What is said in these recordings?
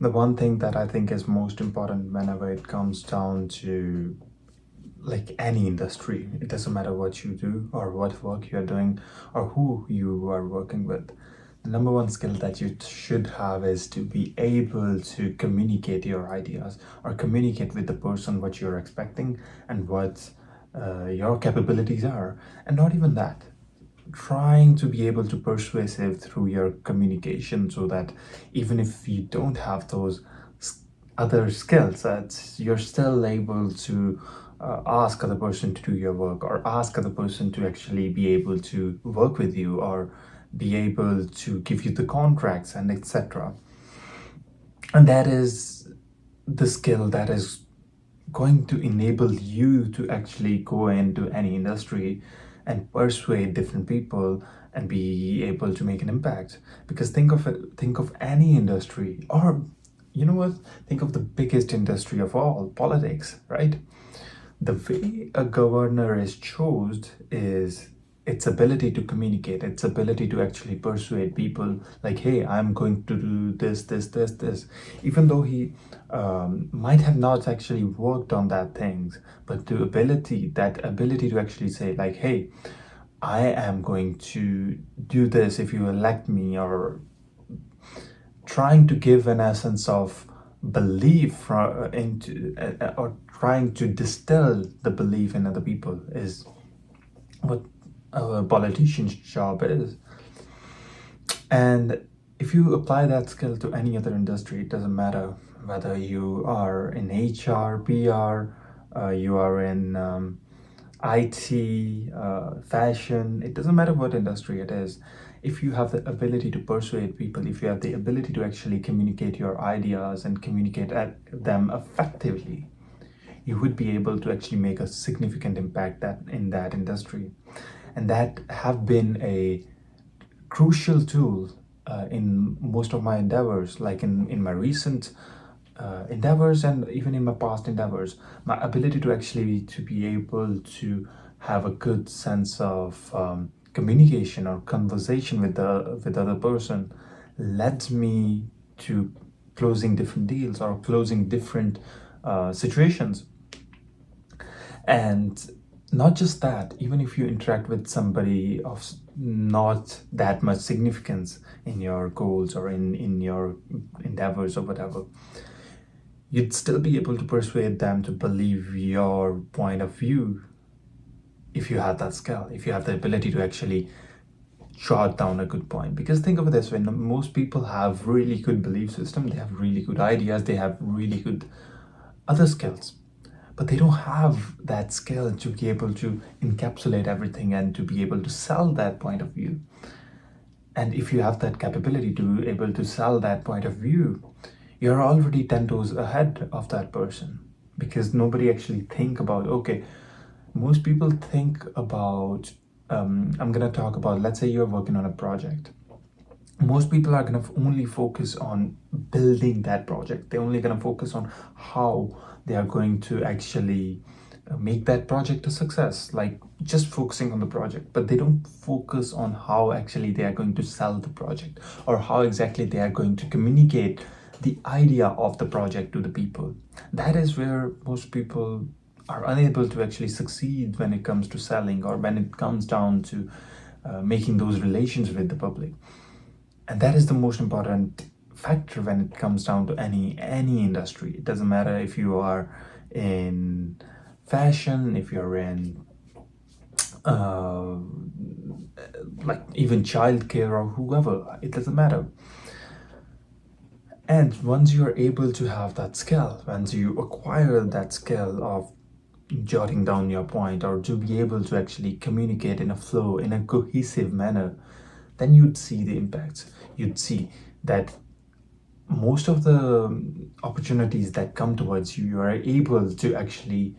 The one thing that I think is most important whenever it comes down to like any industry, it doesn't matter what you do or what work you're doing or who you are working with. The number one skill that you should have is to be able to communicate your ideas or communicate with the person what you're expecting and what your capabilities are. And not even that, trying to be able to persuasive through your communication so that even if you don't have those other skill sets, you're still able to ask other person to do your work or ask other person to actually be able to work with you or be able to give you the contracts and etc. And that is the skill that is going to enable you to actually go into any industry and persuade different people and be able to make an impact. Because think of any industry, or you know what, think of the biggest industry of all, politics, right? The way a governor is chosen is its ability to communicate, its ability to actually persuade people like, hey, I'm going to do this, even though he might have not actually worked on that things, but that ability to actually say like, hey, I am going to do this if you elect me, or trying to give an essence of belief into or trying to distill the belief in other people is what a politician's job is. And if you apply that skill to any other industry, it doesn't matter whether you are in HR, PR, you are in IT, fashion, it doesn't matter what industry it is. If you have the ability to persuade people, if you have the ability to actually communicate your ideas and communicate them effectively, you would be able to actually make a significant impact in that industry. And that have been a crucial tool in most of my endeavors, like in my recent endeavors and even in my past endeavors. My ability to actually to be able to have a good sense of communication or conversation with the other person led me to closing different deals or closing different situations. And not just that, even if you interact with somebody of not that much significance in your goals or in your endeavors or whatever, you'd still be able to persuade them to believe your point of view if you have that skill, if you have the ability to actually jot down a good point. Because think of it this way, most people have really good belief system, they have really good ideas, they have really good other skills, but they don't have that skill to be able to encapsulate everything and to be able to sell that point of view. And if you have that capability to be able to sell that point of view, you're already 10 toes ahead of that person. Because nobody actually think about, okay, most people think about, I'm gonna talk about, let's say you're working on a project. Most people are gonna only focus on building that project. They're only gonna focus on how they are going to actually make that project a success, like just focusing on the project, but they don't focus on how actually they are going to sell the project or how exactly they are going to communicate the idea of the project to the people. That is where most people are unable to actually succeed when it comes to selling or when it comes down to making those relations with the public. And that is the most important factor when it comes down to any industry. It doesn't matter if you are in fashion, if you're in like even childcare or whoever, it doesn't matter. And once you are able to have that skill, once you acquire that skill of jotting down your point or to be able to actually communicate in a flow, in a cohesive manner, then you'd see the impacts. You'd see that most of the opportunities that come towards you, you are able to actually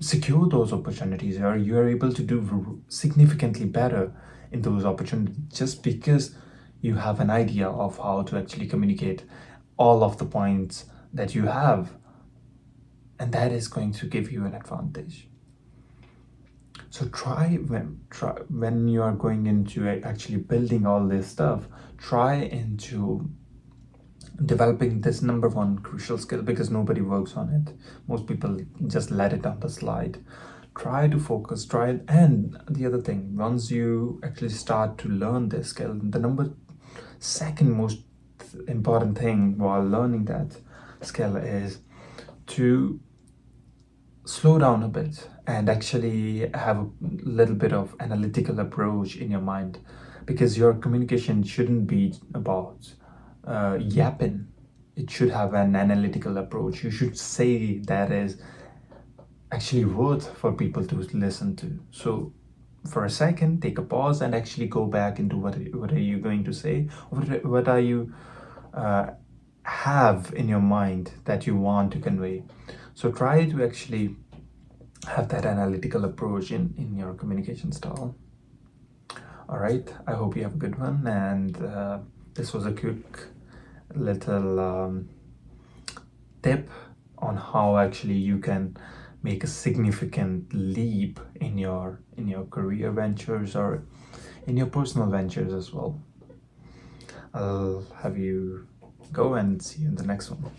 secure those opportunities, or you are able to do significantly better in those opportunities just because you have an idea of how to actually communicate all of the points that you have, and that is going to give you an advantage. So try when you are going into actually building all this stuff, try into developing this number one crucial skill, because nobody works on it. Most people just let it on the slide. Try to focus, try it. And the other thing, once you actually start to learn this skill, the second most important thing while learning that skill is to slow down a bit and actually have a little bit of analytical approach in your mind, because your communication shouldn't be about yapping. It should have an analytical approach. You should say that is actually worth for people to listen to. So for a second, take a pause and actually go back into what are you going to say, what are you have in your mind that you want to convey. So try to actually have that analytical approach in your communication style. All right, I hope you have a good one, and this was a quick little tip on how actually you can make a significant leap in your career ventures or in your personal ventures as well. I'll have you go and see you in the next one.